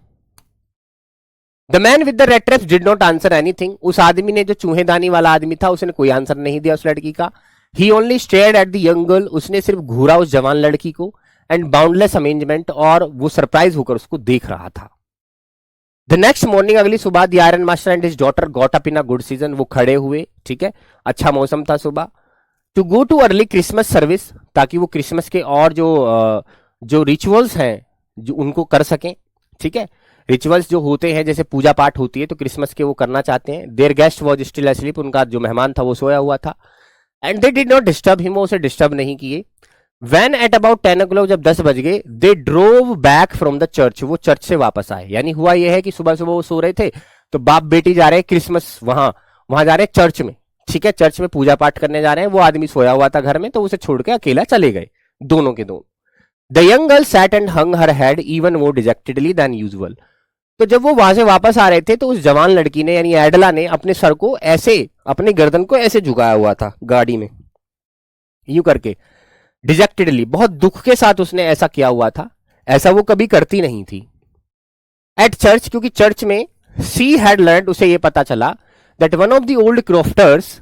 Speaker 1: The man with the red dress did not answer anything. उस आदमी ने, जो चूहेदानी वाला आदमी था, उसने कोई आंसर नहीं दिया उस लड़की का। He only stared at the young girl, उसने सिर्फ घूरा उस जवान लड़की को, एंड बाउंडलेस अमेंजमेंट, और वो सरप्राइज होकर उसको देख रहा था। द नेक्स्ट मॉर्निंग, अगली सुबह, the iron master and his daughter got up in a good season, वो खड़े हुए, ठीक है, अच्छा मौसम था सुबह, to go to early Christmas service, ताकि वो क्रिसमस के और जो रिचुअल्स हैं जो उनको कर सकें, ठीक है, रिचुअल्स जो होते हैं जैसे पूजा पाठ होती है तो क्रिसमस के वो करना चाहते हैं। There guest was still asleep, उनका जो मेहमान था वो सोया हुआ था। And they did not disturb him, वो उसे डिस्टर्ब नहीं किए। When at about 10 o'clock, जब 10 बज गए, they drove back from the church, वो चर्च से वापस आए। यानी हुआ यह है कि सुबह सुबह वो सो रहे थे, तो बाप बेटी जा रहे हैं क्रिसमस, वहां जा रहे हैं चर्च में, ठीक है, चर्च में पूजा पाठ करने जा रहे हैं। वो आदमी सोया हुआ था घर में, तो उसे छोड़ के अकेला चले गए, दोनों के दोनों। The young girl sat and hung her head even more dejectedly than usual. तो जब वो वहां से वापस आ रहे थे, तो उस जवान लड़की ने, यानी एडला ने, अपने सर को ऐसे, अपनी गर्दन को ऐसे झुकाया हुआ था गाड़ी में, यूं करके, डिजेक्टेडली, बहुत दुख के साथ उसने ऐसा किया हुआ था। ऐसा वो कभी करती नहीं थी। एट चर्च, क्योंकि चर्च में, सी हैड लर्न्ड, उसे ये पता चला, that one of the old crofters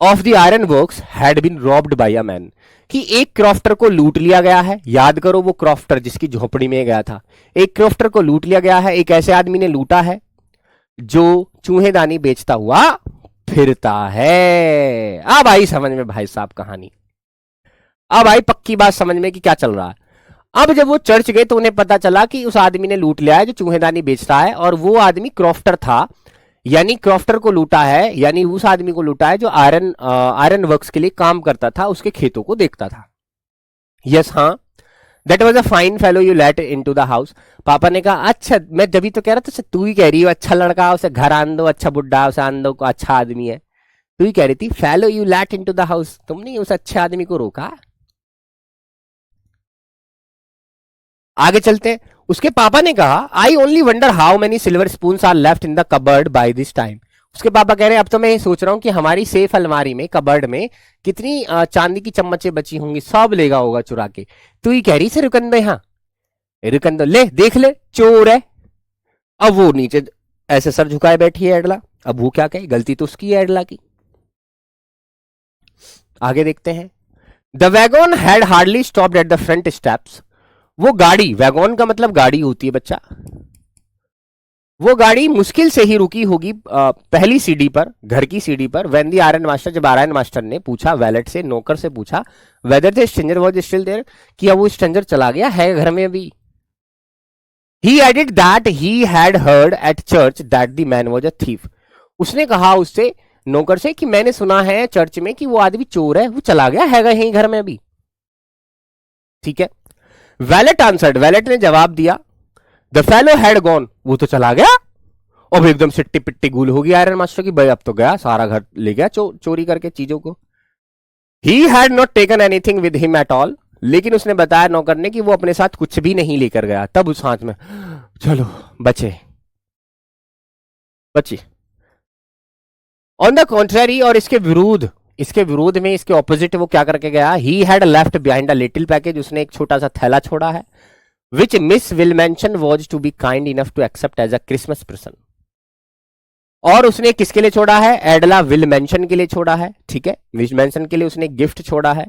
Speaker 1: of the iron works had been robbed by a man, कि एक क्रॉफ्टर को लूट लिया गया है। याद करो वो क्रॉफ्टर जिसकी झोपड़ी में गया था, एक क्रॉफ्टर को लूट लिया गया है, एक ऐसे आदमी ने लूटा है जो चूहेदानी बेचता हुआ फिरता है। अब आई समझ में भाई साहब कहानी, अब आई पक्की बात समझ में कि क्या चल रहा है। अब जब वो चर्च गए तो उन्हें पता चला कि उस आदमी ने लूट लिया है जो चूहेदानी बेचता है, और वो आदमी क्रॉफ्टर था, यानी क्रॉफ्टर को लूटा है, यानी उस आदमी को लूटा है जो आयरन वर्क्स के लिए काम करता था, उसके खेतों को देखता था। यस, हाँ, that was a fine fellow you let in to the house. पापा ने कहा अच्छा, मैं जब भी तो कह रहा था, तू ही कह रही हो अच्छा लड़का, उसे घर आन दो, अच्छा बुड्ढा उसे आन दो, अच्छा आदमी है, तू ही कह रही थी fellow you let in to the house, तुमने उस अच्छे आदमी को रोका। आगे चलते हैं। उसके पापा ने कहा I only wonder how many silver spoons are left in the cupboard by this time. उसके पापा कह रहे हैं अब तो मैं ये सोच रहा हूं कि हमारी सेफ अलमारी में, कबर्ड में कितनी चांदी की चम्मचें बची होंगी, सब लेगा होगा चुरा के। तू ही कह रही से रुकन दो, यहाँ रुकन दो, ले देख ले चोर है। अब वो नीचे ऐसे सर झुकाए बैठी है एडला, अब वो क्या कहे, गलती तो उसकी है एडला की। आगे देखते हैं। The wagon had hardly stopped at the front steps. वो गाड़ी, वैगन का मतलब गाड़ी होती है बच्चा, वो गाड़ी मुश्किल से ही रुकी होगी पहली सीढ़ी पर, घर की सीढ़ी पर। व्हेन द आयरन मास्टर, जब आयरन मास्टर ने पूछा, वैलेट से, नौकर से पूछा, whether the stranger was still there, कि अब वो स्ट्रेंजर चला गया है घर में अभी। He added that he had heard at church that the man was a thief. उसने कहा उससे, नौकर से, कि मैंने सुना है चर्च में कि वो आदमी चोर है, वो चला गया है यहीं घर में अभी, ठीक है। वैलेट आंसर्ड, वैलेट ने जवाब दिया, द फेलो हैड गॉन, वो तो चला गया। अब एकदम सिट्टी पिट्टी गुल होगी आयरन मास्टर की, भाई अब तो गया, सारा घर ले गया चोरी करके चीजों को। ही had not taken anything with him at all, लेकिन उसने बताया नौकर ने कि वो अपने साथ कुछ भी नहीं लेकर गया। तब उस हाथ में, चलो बचे बची। ऑन द कॉन्ट्रेरी, और इसके विरोध में, इसके ऑपोजिट वो क्या करके गया, he had left behind a little package, उसने एक छोटा सा थैला छोड़ा है, which miss Willmansson was to be kind enough to accept as a Christmas present. और उसने किसके लिए छोड़ा है, एडला विलमेंशन के लिए छोड़ा है, ठीक है, विलमेंशन के लिए उसने गिफ्ट छोड़ा है,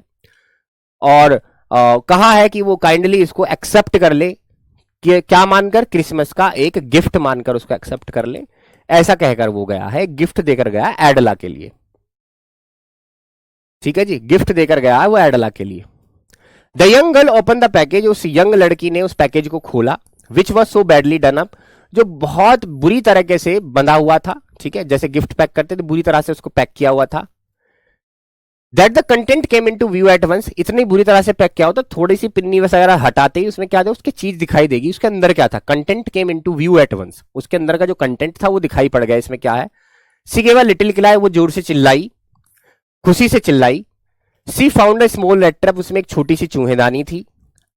Speaker 1: और कहा है कि वो काइंडली इसको एक्सेप्ट कर ले, कि क्या मानकर, क्रिसमस का एक गिफ्ट मानकर उसको एक्सेप्ट कर ले, ऐसा कहकर वो गया है, गिफ्ट देकर गया एडला के लिए, ठीक है जी, गिफ्ट देकर गया है वो एडला के लिए। The young girl open the package, उस यंग लड़की ने उस पैकेज को खोला, which was so badly done up, जो बहुत बुरी तरीके से बंधा हुआ था, ठीक है, जैसे गिफ्ट पैक करते थे बुरी तरह से उसको पैक किया हुआ था। That the content came into view at once, इतनी बुरी तरह से पैक किया होता, थोड़ी सी पिन्नी वगैरह हटाते ही उसमें क्या था, उसकी चीज दिखाई देगी, उसके अंदर क्या था, content came into view at once, उसके अंदर का जो कंटेंट था वो दिखाई पड़ गया। इसमें क्या है, she gave a little cry, वो जोर से चिल्लाई, खुशी से चिल्लाई, she found a small red trap, उसमें एक छोटी सी चूहेदानी थी।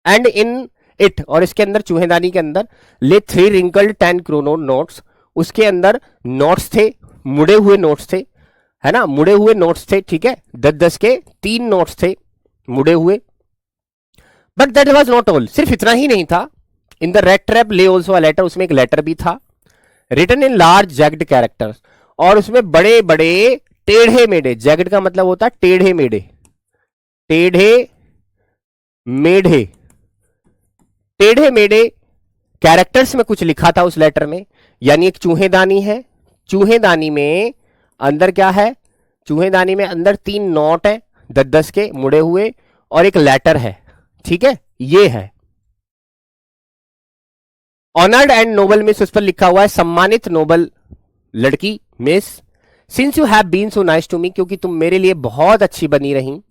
Speaker 1: एंड इन इट, और इसके अंदर चूहेदानी के अंदर ले 3 रिंकल्ड 10 क्रोनो नोट्स, उसके अंदर नोट्स थे, मुड़े हुए नोट्स थे, है ना, मुड़े हुए नोट्स थे, ठीक है, 10-10 के 3 नोट्स थे मुड़े हुए। But that was not all, सिर्फ इतना ही नहीं था। इन द रेड ट्रैप ले ऑल्सो अ लेटर, उसमें एक लेटर भी था, रिटन इन लार्ज जैग्ड कैरेक्टर्स, और उसमें बड़े बड़े टेढ़े मेढ़े, जैग्ड का मतलब होता है टेढ़े मेढ़े, टेढ़े मेढ़े, टेढ़े मेढ़े कैरेक्टर्स में कुछ लिखा था उस लेटर में। यानी एक चूहेदानी है, चूहेदानी में अंदर क्या है, चूहेदानी में अंदर 3 नोट है 10-10 के मुड़े हुए, और एक लेटर है, ठीक है, ये है। ऑनर्ड एंड नोबल मिस, उस पर लिखा हुआ है सम्मानित नोबल लड़की miss, since you have been so nice to me, क्योंकि तुम मेरे लिए बहुत अच्छी बनी रही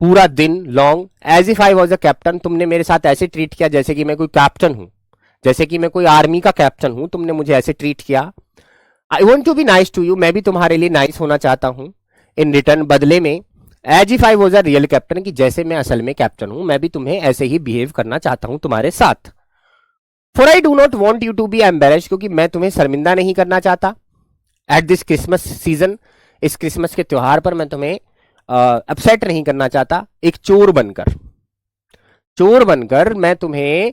Speaker 1: पूरा दिन long, as if I was a captain, तुमने मेरे साथ ऐसे ट्रीट किया जैसे कि मैं कोई कैप्टन हूं, जैसे कि मैं कोई आर्मी का कैप्टन हूं, तुमने मुझे ऐसे ट्रीट किया। I want to be nice to you, मैं भी तुम्हारे लिए नाइस होना चाहता हूं, इन रिटर्न, बदले में, as if I was a real captain, कि जैसे मैं असल में कैप्टन हूं, मैं भी तुम्हें ऐसे ही बिहेव करना चाहता हूं तुम्हारे साथ। For I do not want you to be embarrassed, क्योंकि मैं तुम्हें शर्मिंदा नहीं करना चाहता। एट दिस क्रिसमस सीजन, इस क्रिसमस के त्योहार पर मैं तुम्हें अपसेट नहीं करना चाहता। एक चोर बनकर, चोर बनकर मैं तुम्हें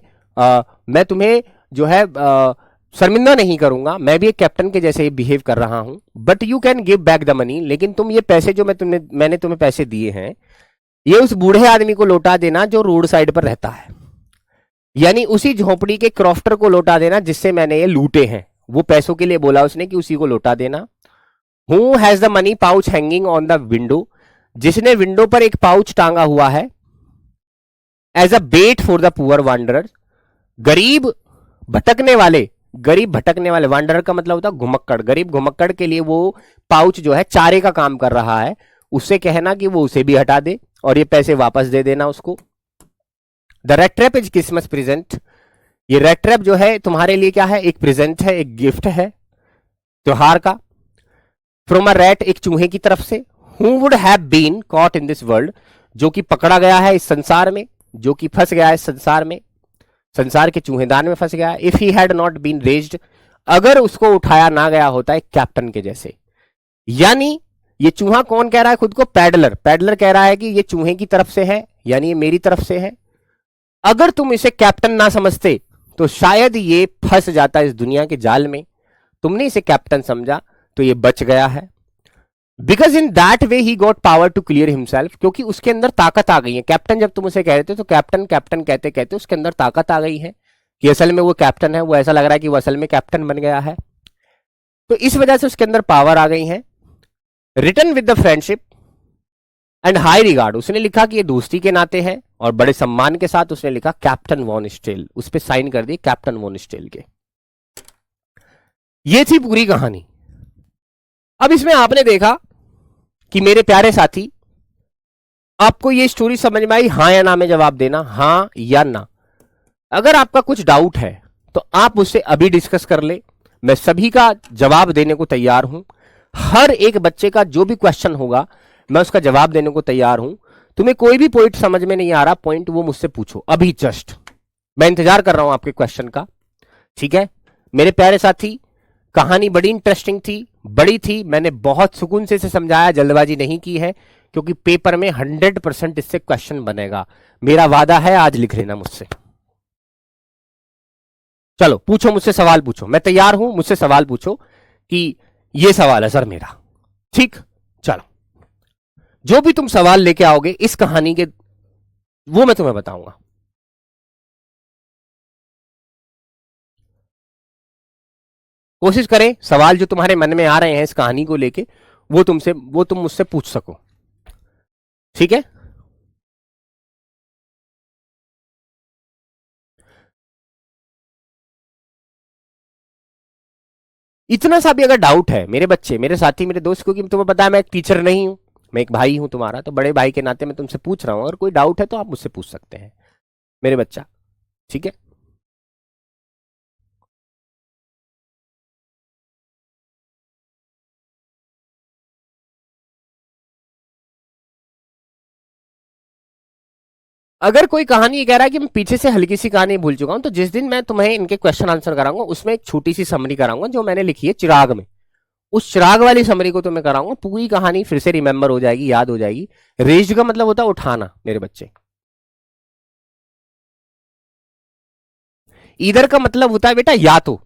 Speaker 1: जो है शर्मिंदा नहीं करूंगा, मैं भी एक कैप्टन के जैसे ही बिहेव कर रहा हूं। But you can give back the money, लेकिन तुम ये पैसे जो मैंने तुम्हें पैसे दिए हैं, ये उस बूढ़े आदमी को लौटा देना जो रोड साइड पर रहता है, यानी उसी झोपड़ी के क्रॉफ्टर को लौटा देना जिससे मैंने ये लूटे हैं। वो पैसों के लिए बोला उसने कि उसी को लौटा देना। Who has the money pouch hanging on the window, जिसने विंडो पर एक पाउच टांगा हुआ है, as a bait for the poor wanderer, गरीब भटकने वाले, गरीब भटकने वाले, वांडरर का मतलब होता है घुमक्कड़, गरीब घुमक्कड़ के लिए वो पाउच जो है चारे का काम कर रहा है। उससे कहना कि वो उसे भी हटा दे और ये पैसे वापस दे देना उसको। The red trap is Christmas present, ये रेड ट्रैप जो है तुम्हारे लिए क्या है, एक प्रेजेंट है, एक गिफ्ट है त्योहार का। फ्रॉम अ रैट, एक चूहे की तरफ से। Who would have been caught in this world, जो कि पकड़ा गया है इस संसार में, जो कि फंस गया है इस संसार में, संसार के चूहेदान में फंस गया। If he had not been raised, अगर उसको उठाया ना गया होता एक कैप्टन के जैसे। यानी ये चूहा कौन कह रहा है खुद को, पैडलर, पैडलर कह रहा है कि ये चूहे की तरफ से है, यानी ये मेरी तरफ से है। अगर तुम इसे कैप्टन ना समझते तो शायद ये फंस जाता इस दुनिया के जाल में, तुमने इसे कैप्टन समझा तो ये बच गया है। Because in that way he got power to clear himself, क्योंकि उसके अंदर ताकत आ गई है। कैप्टन जब तुम उसे कह रहे थे तो कैप्टन कैप्टन कहते कहते उसके अंदर ताकत आ गई है कि असल में वो कैप्टन है, वो ऐसा लग रहा है कि वो असल में कैप्टन बन गया है, तो इस वजह से उसके अंदर पावर आ गई है। Return with the friendship and high regard, उसने लिखा कि ये दोस्ती के नाते है और बड़े सम्मान के साथ उसने लिखा कैप्टन वॉन स्टेल, उस पर साइन कर दिए कैप्टन वॉन स्टेल के। ये थी पूरी कहानी। अब इसमें आपने देखा कि मेरे प्यारे साथी, आपको ये स्टोरी समझ में आई, हां या ना में जवाब देना, हां या ना। अगर आपका कुछ डाउट है तो आप मुझसे अभी डिस्कस कर ले, मैं सभी का जवाब देने को तैयार हूं। हर एक बच्चे का जो भी क्वेश्चन होगा मैं उसका जवाब देने को तैयार हूं। तुम्हें कोई भी पॉइंट समझ में नहीं आ रहा, पॉइंट वो मुझसे पूछो अभी, जस्ट मैं इंतजार कर रहा हूं आपके क्वेश्चन का, ठीक है मेरे प्यारे साथी। कहानी बड़ी इंटरेस्टिंग थी, बड़ी थी, मैंने बहुत सुकून से इसे समझाया, जल्दबाजी नहीं की है, क्योंकि पेपर में 100% इससे क्वेश्चन बनेगा, मेरा वादा है। आज लिख लेना मुझसे, चलो पूछो मुझसे सवाल, पूछो, मैं तैयार हूं, मुझसे सवाल पूछो कि ये सवाल है सर मेरा, ठीक, चलो जो भी तुम सवाल लेके आओगे इस कहानी के, वो मैं तुम्हें बताऊंगा। कोशिश करें सवाल जो तुम्हारे मन में आ रहे हैं इस कहानी को लेके, वो तुम मुझसे पूछ सको, ठीक है। इतना सा भी अगर डाउट है मेरे बच्चे, मेरे साथी, मेरे दोस्त, क्योंकि तुम्हें पता है मैं एक टीचर नहीं हूं, मैं एक भाई हूं तुम्हारा, तो बड़े भाई के नाते मैं तुमसे पूछ रहा हूं, अगर कोई डाउट है तो आप मुझसे पूछ सकते हैं मेरे बच्चा, ठीक है। अगर कोई कहानी ये कह रहा है कि मैं पीछे से हल्की सी कहानी भूल चुका हूं, तो जिस दिन मैं तुम्हें इनके क्वेश्चन आंसर कराऊंगा उसमें एक छोटी सी समरी कराऊंगा जो मैंने लिखी है चिराग में, उस चिराग वाली समरी को तुम्हें कराऊंगा, पूरी कहानी फिर से रिमेंबर हो जाएगी, याद हो जाएगी। रेज्ड का मतलब होता है उठाना मेरे बच्चे। ईदर का मतलब होता है बेटा या तो।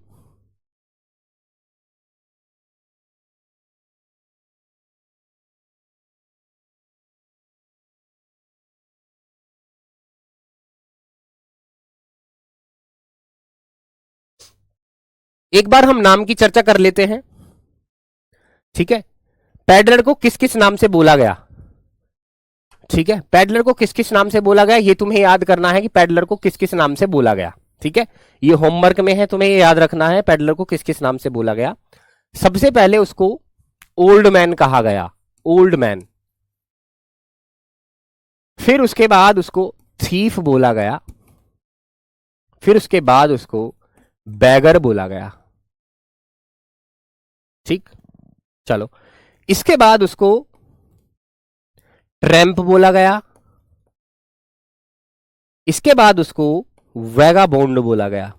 Speaker 1: एक बार हम नाम की चर्चा कर लेते हैं, ठीक है। पैडलर को किस किस नाम से बोला गया, ठीक है। पैडलर को किस किस नाम से बोला गया ये तुम्हें याद करना है कि पैडलर को किस किस नाम से बोला गया, ठीक है। ये होमवर्क में है, तुम्हें ये याद रखना है पैडलर को किस किस नाम से बोला गया। सबसे पहले उसको ओल्ड मैन कहा गया, ओल्ड मैन। फिर उसके बाद उसको थीफ बोला गया। फिर उसके बाद उसको बैगर बोला गया, ठीक। चलो, इसके बाद उसको ट्रैम्प बोला गया। इसके बाद उसको वैगाबोंड बोला गया,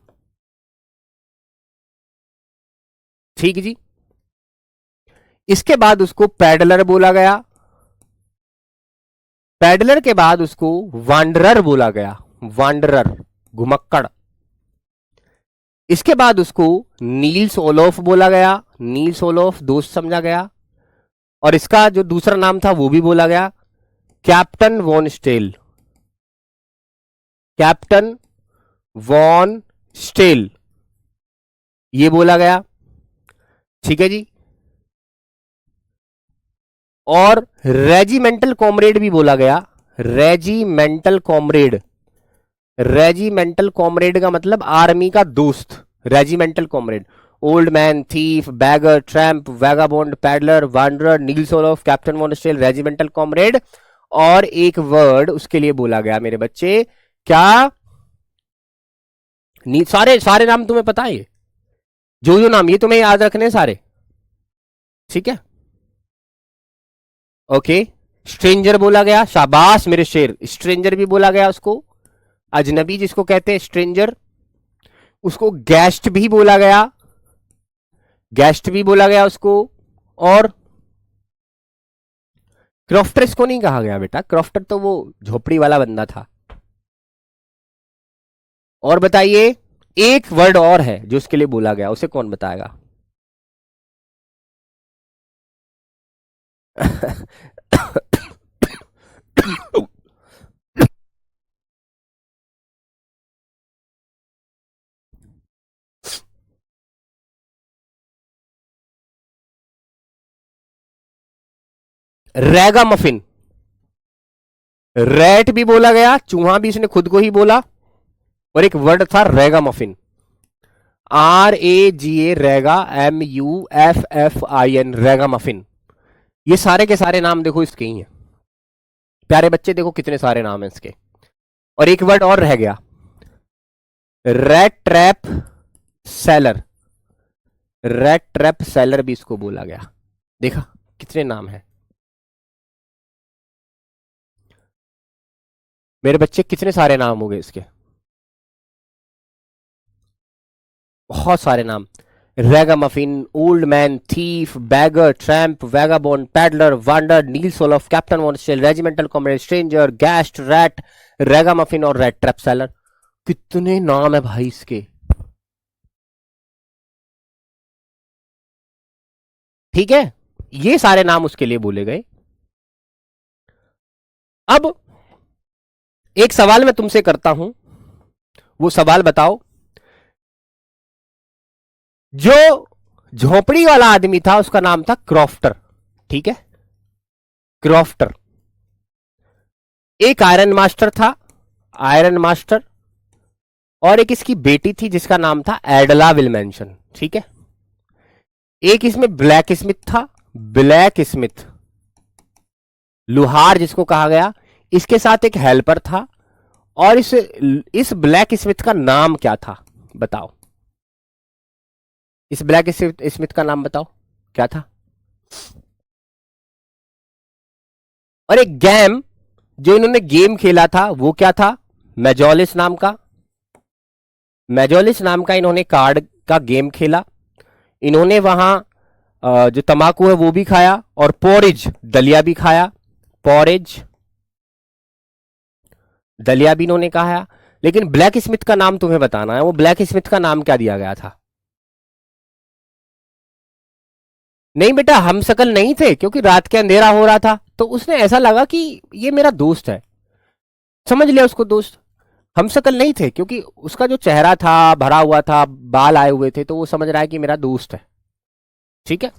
Speaker 1: ठीक जी। इसके बाद उसको पैडलर बोला गया। पैडलर के बाद उसको वांडरर बोला गया, वांडरर, घुमक्कड़। इसके बाद उसको नील्स ओलोफ बोला गया, नील्स ओलोफ दोस्त समझा गया। और इसका जो दूसरा नाम था वो भी बोला गया, captain von Stell, captain von Stell, ये बोला गया, ठीक है जी। और रेजिमेंटल कॉमरेड भी बोला गया, रेजिमेंटल कॉमरेड। रेजिमेंटल कॉमरेड का मतलब आर्मी का दोस्त, regimental comrade. Old man, thief, beggar, tramp, vagabond, pedlar, wanderer, Nils Olof, captain von Stahle, regimental comrade. और एक वर्ड उसके लिए बोला गया मेरे बच्चे, क्या? सारे सारे नाम तुम्हें पता है, जो नाम ये तुम्हें याद रखने सारे, ठीक है। ओके, स्ट्रेंजर बोला गया, शाबाश मेरे शेर, स्ट्रेंजर भी बोला गया उसको, अजनबी जिसको कहते हैं स्ट्रेंजर। उसको गेस्ट भी बोला गया, गेस्ट भी बोला गया उसको। और क्रॉफ्टर इसको नहीं कहा गया बेटा, क्रॉफ्टर तो वो झोपड़ी वाला बंदा था। और बताइए, एक वर्ड और है जो उसके लिए बोला गया, उसे कौन बताएगा? रैगा मफिन। रैट भी बोला गया, चूहा भी इसने खुद को ही बोला। और एक वर्ड था रैगा मफिन, RAGA, रैगा, MUFFIN, रैगा मफिन। ये सारे के सारे नाम देखो इसके ही हैं प्यारे बच्चे, देखो कितने सारे नाम हैं इसके। और एक वर्ड और रह गया, rate trap seller, rate trap seller भी इसको बोला गया। देखा कितने नाम हैं मेरे बच्चे, कितने सारे नाम हो गए इसके, बहुत सारे नाम। Ragamuffin, old man, thief, beggar, tramp, vagabond, pedlar, wander, Nils Olof, captain von Stahle, regimental comrade, stranger, guest, rat, ragamuffin और रेट ट्रैप सेलर। कितने नाम है भाई इसके, ठीक है। ये सारे नाम उसके लिए बोले गए। अब एक सवाल मैं तुमसे करता हूं, वो सवाल बताओ, जो झोपड़ी वाला आदमी था उसका नाम था क्रॉफ्टर, ठीक है, क्रॉफ्टर। एक आयरन मास्टर था, आयरन मास्टर। और एक इसकी बेटी थी जिसका नाम था एडला विलमेंशन, ठीक है। एक इसमें ब्लैक स्मिथ था, ब्लैक स्मिथ, लुहार जिसको कहा गया। इसके साथ एक हेल्पर था। और इस ब्लैक स्मिथ का नाम क्या था बताओ, इस ब्लैक स्मिथ का नाम बताओ क्या था। और एक गैम जो इन्होंने गेम खेला था वो क्या था? मेजोलिस नाम का, मेजोलिस नाम का इन्होंने कार्ड का गेम खेला। इन्होंने वहां जो तंबाकू है वो भी खाया और पोरिज दलिया भी खाया, पोरिज दलिया भी इन्होंने खाया। लेकिन ब्लैक स्मिथ का नाम तुम्हें बताना है, वो ब्लैक स्मिथ का नाम क्या दिया गया था? नहीं बेटा, हम शकल नहीं थे, क्योंकि रात के अंधेरा हो रहा था तो उसने ऐसा लगा कि ये मेरा दोस्त है, समझ लिया उसको दोस्त। हम शकल नहीं थे क्योंकि उसका जो चेहरा था भरा हुआ था, बाल आए हुए थे, तो वो समझ रहा है कि मेरा दोस्त है। ठीक है,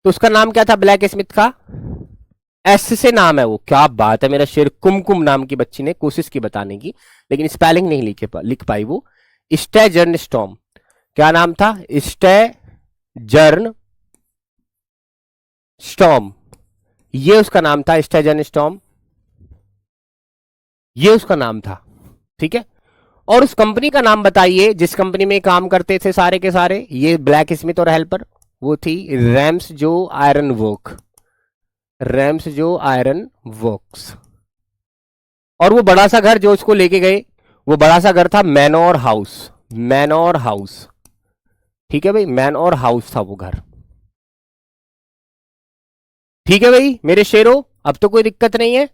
Speaker 1: तो उसका नाम क्या था ब्लैक स्मिथ का? एस से नाम है वो। क्या बात है मेरा शेर, कुमकुम नाम की बच्ची ने कोशिश की बताने की, लेकिन स्पेलिंग नहीं लिख पाई वो। स्टेजर्न स्टॉर्म, क्या नाम था? स्टेजर्न स्टॉर्म, ये उसका नाम था, स्टेजर्न स्टॉर्म, ये उसका नाम था। ठीक है, और उस कंपनी का नाम बताइए जिस कंपनी में काम करते थे सारे के सारे ये ब्लैक स्मिथ और हेल्पर। वो थी रैम्स जो आयरन वर्क, रैम्स जो आयरन वर्क्स। और वो बड़ा सा घर जो उसको लेके गए, वो बड़ा सा घर था मैनोर हाउस, मैनोर हाउस। ठीक है भाई, मैनोर हाउस था वो घर। ठीक है भाई मेरे शेरों, अब तो कोई दिक्कत नहीं है।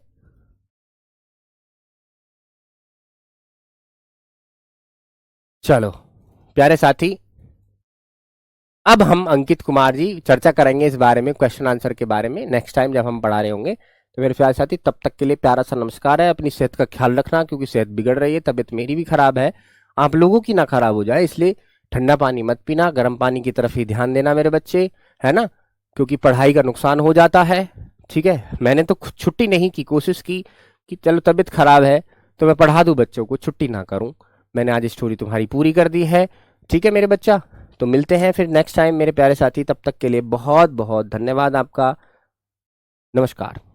Speaker 1: चलो प्यारे साथी, अब हम अंकित कुमार जी चर्चा करेंगे इस बारे में, क्वेश्चन आंसर के बारे में नेक्स्ट टाइम जब हम पढ़ा रहे होंगे। तो मेरे प्यारे साथी, तब तक के लिए प्यारा सा नमस्कार है। अपनी सेहत का ख्याल रखना, क्योंकि सेहत बिगड़ रही है, तबीयत मेरी भी खराब है, आप लोगों की ना खराब हो जाए, इसलिए ठंडा पानी मत पीना, गर्म पानी की तरफ ही ध्यान देना मेरे बच्चे, है ना, क्योंकि पढ़ाई का नुकसान हो जाता है। ठीक है, मैंने तो खुद छुट्टी नहीं की, कोशिश की कि चलो तबीयत खराब है तो मैं पढ़ा दूं बच्चों को, छुट्टी ना करूं। मैंने आज स्टोरी तुम्हारी पूरी कर दी है। ठीक है मेरे बच्चा, तो मिलते हैं फिर नेक्स्ट टाइम मेरे प्यारे साथी, तब तक के लिए बहुत बहुत धन्यवाद आपका। नमस्कार।